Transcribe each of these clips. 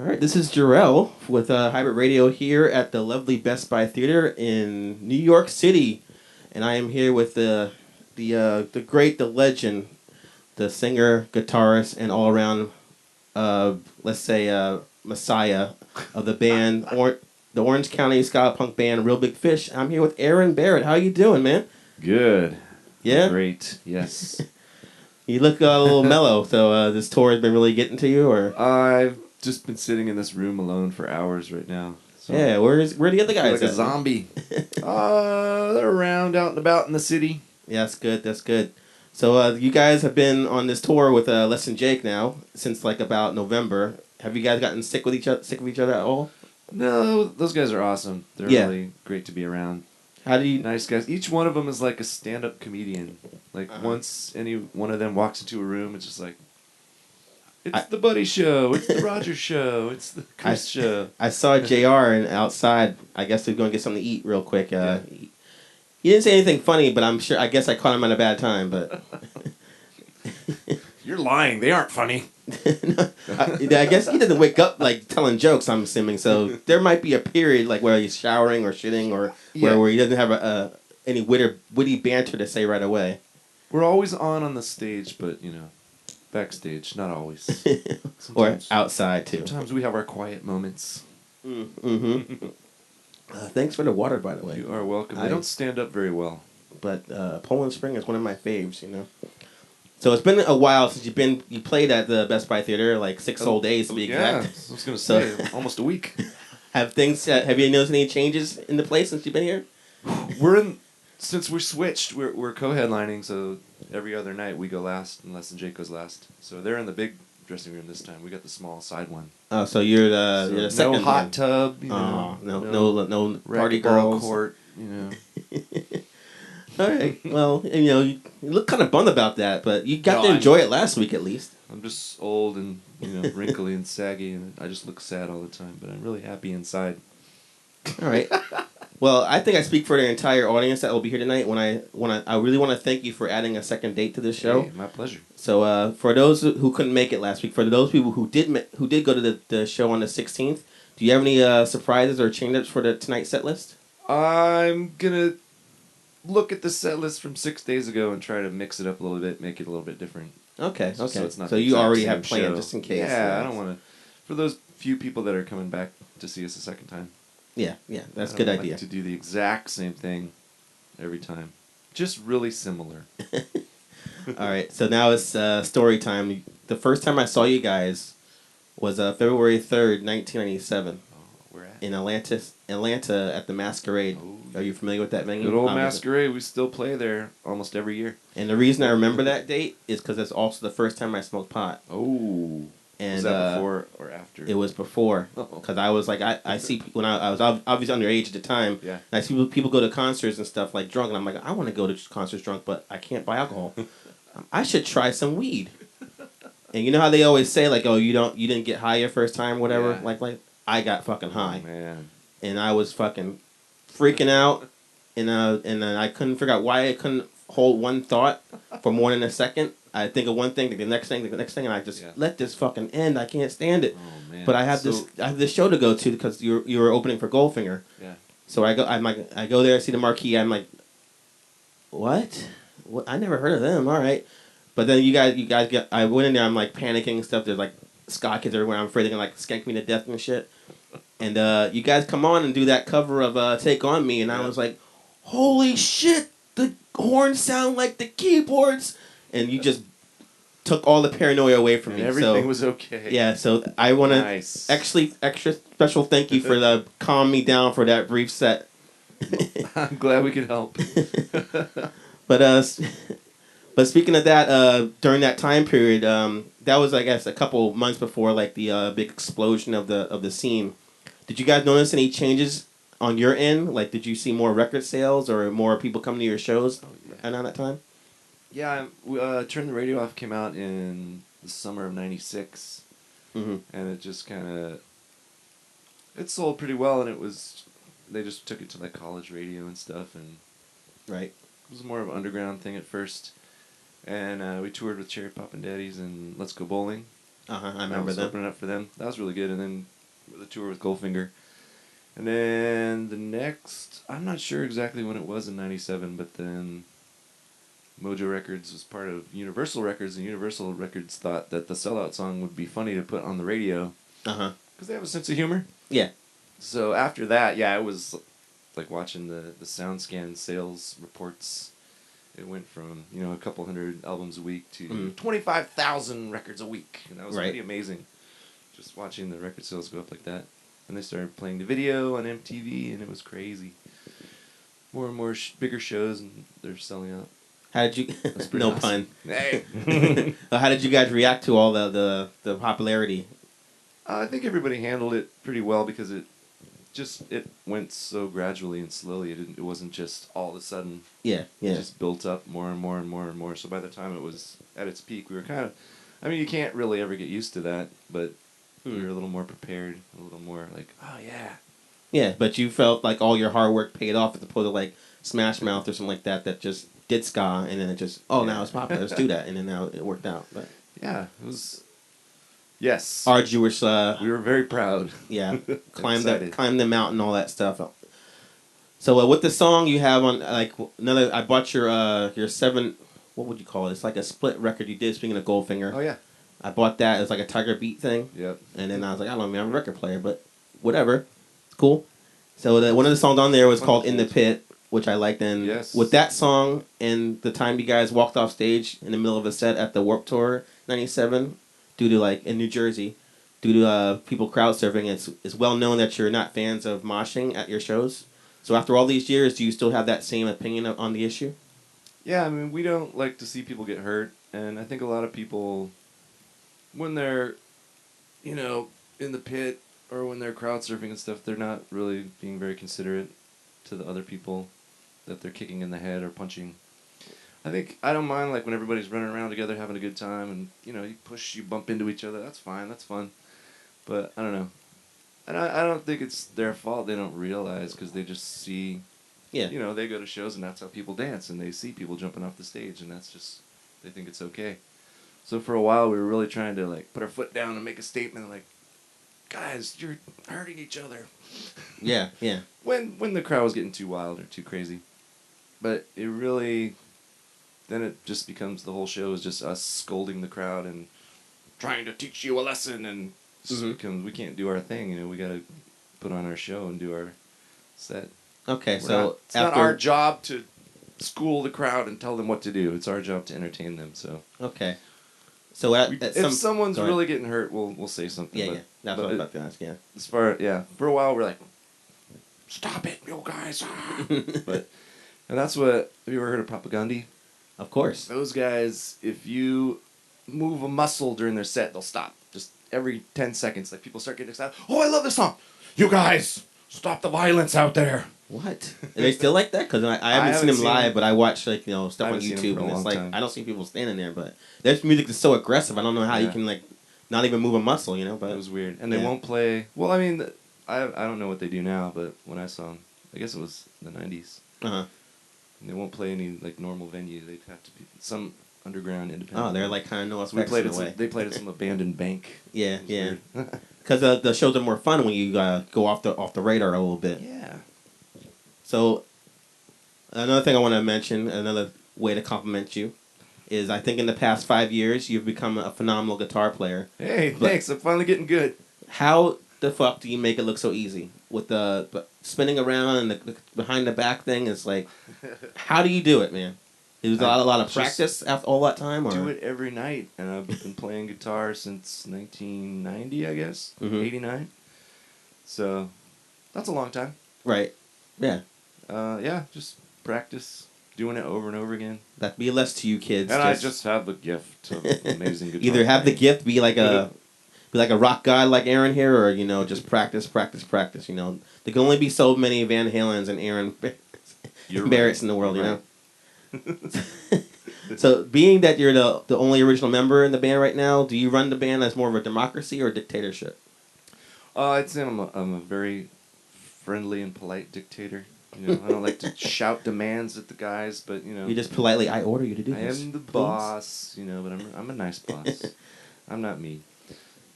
All right, this is Jarrell with Hybrid Radio here at the lovely Best Buy Theater in New York City, and I am here with the great, the legend, the singer, guitarist, and all around, let's say, messiah of the band, the Orange County ska punk band, Real Big Fish. I'm here with Aaron Barrett. How you doing, man? Good. Yeah. Great. Yes. You look a little mellow. So this tour has been really getting to you, or? I've just been sitting in this room alone for hours right now. So Yeah. Where are the other I feel guys? like a at? zombie. They're around, out and about in the city. Yeah, that's good. That's good. So you guys have been on this tour with Less Than Jake now since like about November. Have you guys gotten sick with each other? Sick of each other at all? No, those guys are awesome. They're really great to be around. How do you? Nice guys. Each one of them is like a stand-up comedian. Like once any one of them walks into a room, it's just like, it's the Buddy Show. It's the Roger Show. It's the Chris Show. I saw JR and outside. I guess they're going to get something to eat real quick. He didn't say anything funny, but I'm sure. I guess I caught him at a bad time. But You're lying. They aren't funny. No, I guess he doesn't wake up like telling jokes. I'm assuming so. There might be a period like where he's showering or shitting or where he doesn't have any witty banter to say right away. We're always on the stage, but backstage, not always. Or outside too. Sometimes we have our quiet moments. Mm-hmm. Thanks for the water, by the way. You are welcome. They don't stand up very well. But Poland Spring is one of my faves, So it's been a while since you played at the Best Buy Theater, like 6 whole days to be exact. Yeah, I was going to say, almost a week. Have you noticed any changes in the place since you've been here? Since we switched, we're co-headlining, so every other night we go last, and Less Than Jake goes last. So they're in the big dressing room this time. We got the small side one. Oh, so you're the second. No hot tub, no party girls. Court, All right. Well, you look kind of bummed about that, but you got to enjoy it last week at least. I'm just old and wrinkly and saggy, and I just look sad all the time. But I'm really happy inside. All right. Well, I think I speak for the entire audience that will be here tonight. I really want to thank you for adding a second date to this show. Hey, my pleasure. So, for those who couldn't make it last week, for those people who did go to the show on the 16th, do you have any surprises or change-ups for tonight's set list? I'm gonna look at the set list from 6 days ago and try to mix it up a little bit, make it a little bit different. Okay. So it's not. So you already have planned just in case. Yeah, I don't want to. For those few people that are coming back to see us a second time. Yeah, that's a good idea. Like to do the exact same thing every time, just really similar. All right, so now it's story time. The first time I saw you guys was February 3rd, 1997. Where at? In Atlanta at the Masquerade. Oh, are you familiar with that venue? Good old Masquerade. We still play there almost every year. And the reason I remember that date is because it's also the first time I smoked pot. Oh. And, was that before or after? It was before. Because I was like, I see, when I was obviously underage at the time, yeah. And I see people go to concerts and stuff like drunk, and I'm like, I want to go to concerts drunk, but I can't buy alcohol. I should try some weed. And you know how they always say, like, oh, you didn't get high your first time, whatever? Yeah. Like I got fucking high. Oh, man. And I was fucking freaking out, and then I couldn't figure out why I couldn't hold one thought for more than a second. I think of one thing, the next thing, and I just let this fucking end. I can't stand it. Oh, man. But I have this show to go to because you were opening for Goldfinger. Yeah. So I go there, see the marquee. I'm like, what? I never heard of them. All right. But then you guys get. I went in there. I'm like panicking and stuff. There's like ska kids everywhere. I'm afraid they're gonna like skank me to death and shit. And you guys come on and do that cover of "Take on Me," and I was like, holy shit! The horns sound like the keyboards. And you just took all the paranoia away from me. Everything was okay. Yeah, so I want to actually extra special thank you for the calm me down for that brief set. I'm glad we could help. But speaking of that, during that time period, that was I guess a couple months before like the big explosion of the scene. Did you guys notice any changes on your end? Like, did you see more record sales or more people coming to your shows around that time? Yeah, Turn the Radio Off came out in the summer of '96, and it just kind of it sold pretty well, and they just took it to like college radio and stuff, and right, it was more of an underground thing at first, and we toured with Cherry Poppin' Daddies and Let's Go Bowling, I I remember was them. opening up for them. That was really good. And then the tour with Goldfinger. And then the next, I'm not sure exactly when it was in '97, but then Mojo Records was part of Universal Records, and Universal Records thought that the Sellout song would be funny to put on the radio. Because they have a sense of humor. Yeah. So after that, yeah, it was like watching the SoundScan sales reports. It went from, a couple hundred albums a week to 25,000 records a week. And that was pretty amazing. Just watching the record sales go up like that. And they started playing the video on MTV, and it was crazy. More and more bigger shows, and they're selling out. How did you? No awesome. pun. Hey. How did you guys react to all the popularity? I think everybody handled it pretty well because it went so gradually and slowly. It wasn't just all of a sudden. Yeah. It just built up more and more and more and more. So by the time it was at its peak, we were kind of. I mean, you can't really ever get used to that, but we were a little more prepared, a little more like, oh yeah. Yeah, but you felt like all your hard work paid off as opposed to like Smash Mouth or something like that just did ska and then it just now it's popular, let's do that, and then now it worked out. But yeah, it was. Yes. Arduous. We were very proud. Yeah, climb the mountain, all that stuff. So with the song you have on like another, I bought your 7. What would you call it? It's like a split record you did. Speaking of Goldfinger. Oh yeah. I bought that. It's like a Tiger Beat thing. Yep. And then I was like, I don't know, I'm a record player, but whatever. It's cool. So one of the songs on there was called In the Pit, which I liked. And with that song and the time you guys walked off stage in the middle of a set at the Warped Tour '97, due to like in New Jersey, due to people crowd surfing, it's well known that you're not fans of moshing at your shows. So after all these years, do you still have that same opinion on the issue? Yeah, I mean, we don't like to see people get hurt, and I think a lot of people, when they're, in the pit or when they're crowd surfing and stuff, they're not really being very considerate to the other people that they're kicking in the head or punching. I don't mind like when everybody's running around together having a good time and, you bump into each other. That's fine. That's fun. But I don't know. And I don't think it's their fault. They don't realize because they just see, they go to shows and that's how people dance and they see people jumping off the stage and that's just, they think it's okay. So for a while we were really trying to like put our foot down and make a statement like, guys, you're hurting each other. Yeah. When the crowd was getting too wild or too crazy. But it really, then it just becomes the whole show is just us scolding the crowd and trying to teach you a lesson and becomes, we can't do our thing, we got to put on our show and do our set. Okay, it's not our job to school the crowd and tell them what to do. It's our job to entertain them. So okay, so if someone's really getting hurt, we'll say something. Yeah, that's what I'm about to ask. Yeah, for a while we're like, stop it, you guys. And that's what. Have you ever heard of Propaganda? Of course. Those guys, if you move a muscle during their set, they'll stop. Just every 10 seconds, like people start getting excited. Oh, I love this song. You guys, stop the violence out there. What? Are they still like that? Because I haven't seen them live, but I watch like stuff on YouTube, and it's like I don't see people standing there. But their music is so aggressive. I don't know how you can like not even move a muscle. But it was weird, and they won't play. Well, I mean, I don't know what they do now, but when I saw them, I guess it was the '90s. And they won't play any like normal venue. They'd have to be some underground independent. Oh, they're like kind of no effects. So we played it. They played at some abandoned bank. Yeah. Because the shows are more fun when you go off the radar a little bit. Yeah. So another thing I want to mention, another way to compliment you, is I think in the past 5 years you've become a phenomenal guitar player. Hey, thanks. I'm finally getting good. How the fuck do you make it look so easy with the spinning around and the behind the back thing? Is like, how do you do it, man? It was a lot of practice after all that time, or do it every night, and I've been playing guitar since 1990, I guess, 89. So that's a long time, right? Yeah. Just practice doing it over and over again. That'd be less to you kids. And I just have the gift of amazing guitar. Either have the gift, be like a rock god like Aaron here, or just practice. There can only be so many Van Halens and Aaron Barretts in the world, right. So, being that you're the only original member in the band right now, do you run the band as more of a democracy or a dictatorship? I'd say I'm a very friendly and polite dictator. I don't like to shout demands at the guys, but You just politely, I order you to do this. I am the boss, but I'm a nice boss. I'm not mean.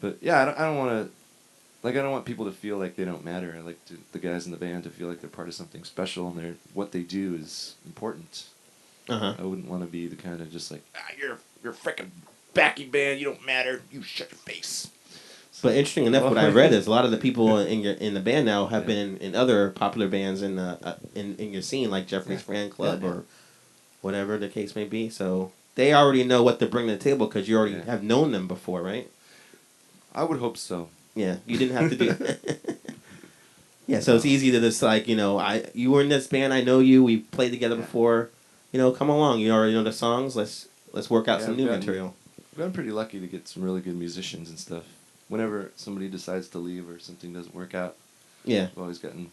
But yeah, I don't want to. Like, I don't want people to feel like they don't matter. I like the guys in the band to feel like they're part of something special and what they do is important. I wouldn't want to be the kind of just like, you're a freaking backing band. You don't matter. You shut your face. But interesting enough, what I read is a lot of the people in the band now have been in other popular bands in your scene, like Jeffrey's Fan Club or whatever the case may be. So they already know what to bring to the table because you already have known them before, right? I would hope so. Yeah, you didn't have to do. Yeah, so it's easy to just like you were in this band. I know you. We played together before. Come along. You already know the songs. Let's work out some new material. I've been pretty lucky to get some really good musicians and stuff. Whenever somebody decides to leave or something doesn't work out, I've always gotten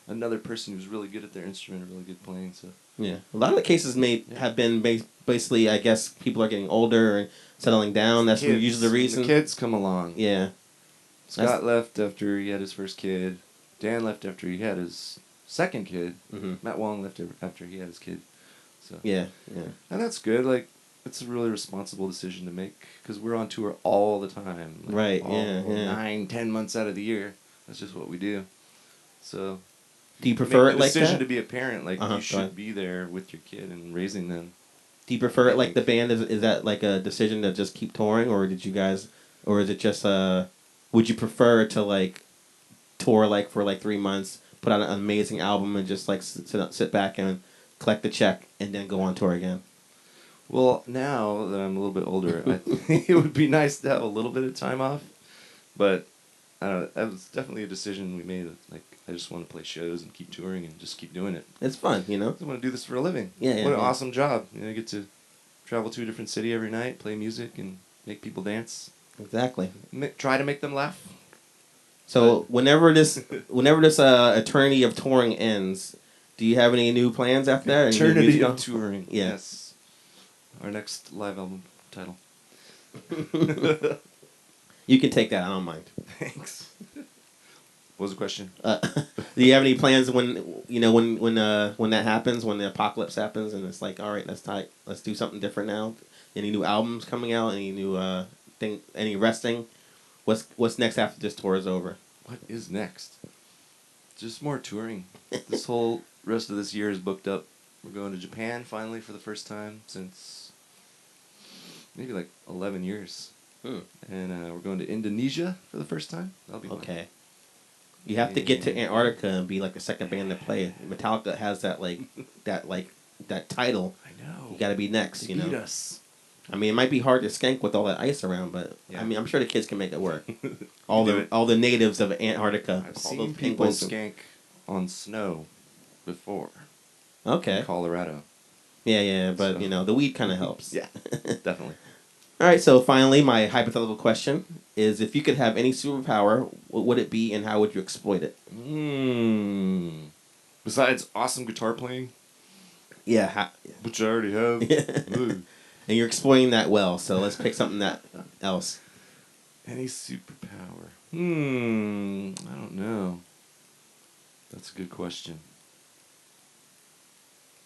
another person who's really good at their instrument or really good playing. So yeah, a lot of the cases have been basically, I guess, people are getting older and settling down. That's usually the reason. The kids come along. Yeah. Scott left after he had his first kid. Dan left after he had his second kid. Mm-hmm. Matt Wong left after he had his kid. So yeah, and that's good. Like, it's a really responsible decision to make because we're on tour all the time. Like, right. 9-10 months out of the year. That's just what we do. So, do you prefer it like that? Decision to be a parent, like you should be there with your kid and raising them. Do you prefer it like the band? Is that like a decision to just keep touring, or did you guys, or is it just would you prefer to like tour like for like 3 months, put out an amazing album, and just like sit back and collect the check and then go on tour again? Well, now that I'm a little bit older, I think it would be nice to have a little bit of time off. But I don't know. That was definitely a decision we made. Like, I just want to play shows and keep touring and just keep doing it. It's fun, I want to do this for a living. Yeah, what an awesome job. You get to travel to a different city every night, play music, and make people dance. Exactly. Try to make them laugh. So whenever this eternity of touring ends, do you have any new plans after that? Eternity of touring. Yeah. Yes. Our next live album title. You can take that. I don't mind. Thanks. What was the question? Do you have any plans when that happens, when the apocalypse happens, and it's like, all right, let's do something different now? Any new albums coming out? Any new any resting? What's next after this tour is over? What is next? Just more touring. This whole rest of this year is booked up. We're going to Japan finally for the first time since maybe like 11 years. And we're going to Indonesia for the first time. That'll be fun. Okay. You have to get to Antarctica and be like the second band to play. Metallica has that title. I know. You got to be next. They beat us. I mean, it might be hard to skank with all that ice around, but I mean, I'm sure the kids can make it work. all the natives of Antarctica. I've seen people skank on snow before. Okay. In Colorado. Yeah, but the weed kind of helps. Yeah, definitely. All right, so finally, my hypothetical question is: if you could have any superpower, what would it be, and how would you exploit it? Besides awesome guitar playing. Yeah. Which I already have. And you're exploiting that well, so let's pick something else. Any superpower? I don't know. That's a good question.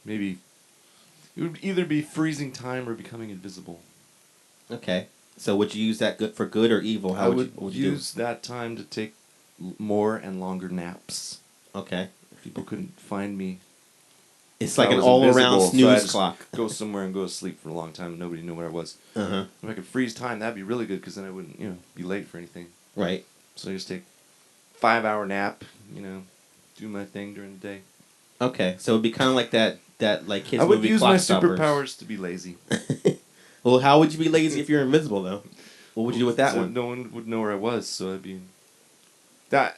Maybe it would either be freezing time or becoming invisible. Okay. So would you use that for good or evil? How would you use that time to take more and longer naps. Okay. People couldn't find me. It's like an all-around snooze clock. Go somewhere and go to sleep for a long time and nobody knew where I was. If I could freeze time, that'd be really good because then I wouldn't, be late for anything. Right. So I just take 5-hour nap, do my thing during the day. Okay, so it'd be kind of like that like kids movie. I would use my Stoppers. superpowers to be lazy. Well, how would you be lazy if you're invisible though? What would you do with that one? No one would know where I was, so I'd be. I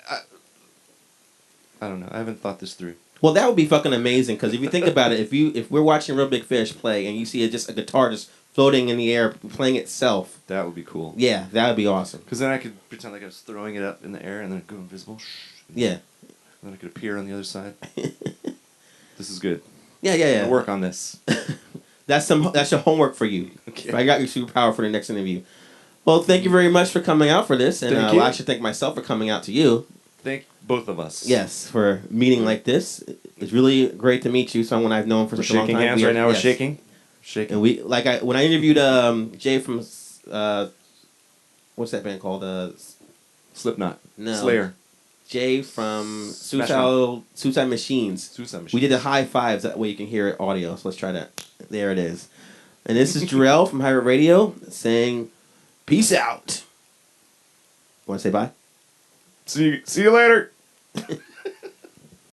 don't know. I haven't thought this through. Well, that would be fucking amazing because if you think about it, if we're watching Real Big Fish play and you see just a guitar just floating in the air playing itself, that would be cool. Yeah, that would be awesome. Because then I could pretend like I was throwing it up in the air and then it'd go invisible. Yeah. And then I could appear on the other side. This is good. Yeah. I'm gonna work on this. That's your homework for you. Okay. I got your superpower for the next interview. Well, thank you very much for coming out for this, and I should thank myself for coming out to you. Thank both of us. Yes, for meeting like this. It's really great to meet you, someone I've known for such a long time. We're shaking hands right now. We're shaking. And when I interviewed Jay from what's that band called? Slipknot. No. Slayer. Jay from Smash Suicide Machines. Suicide Machines. We did the high fives, that way you can hear it audio. So let's try that. There it is. And this is Jarrell from Pirate Radio saying, peace out. Want to say bye? See you later.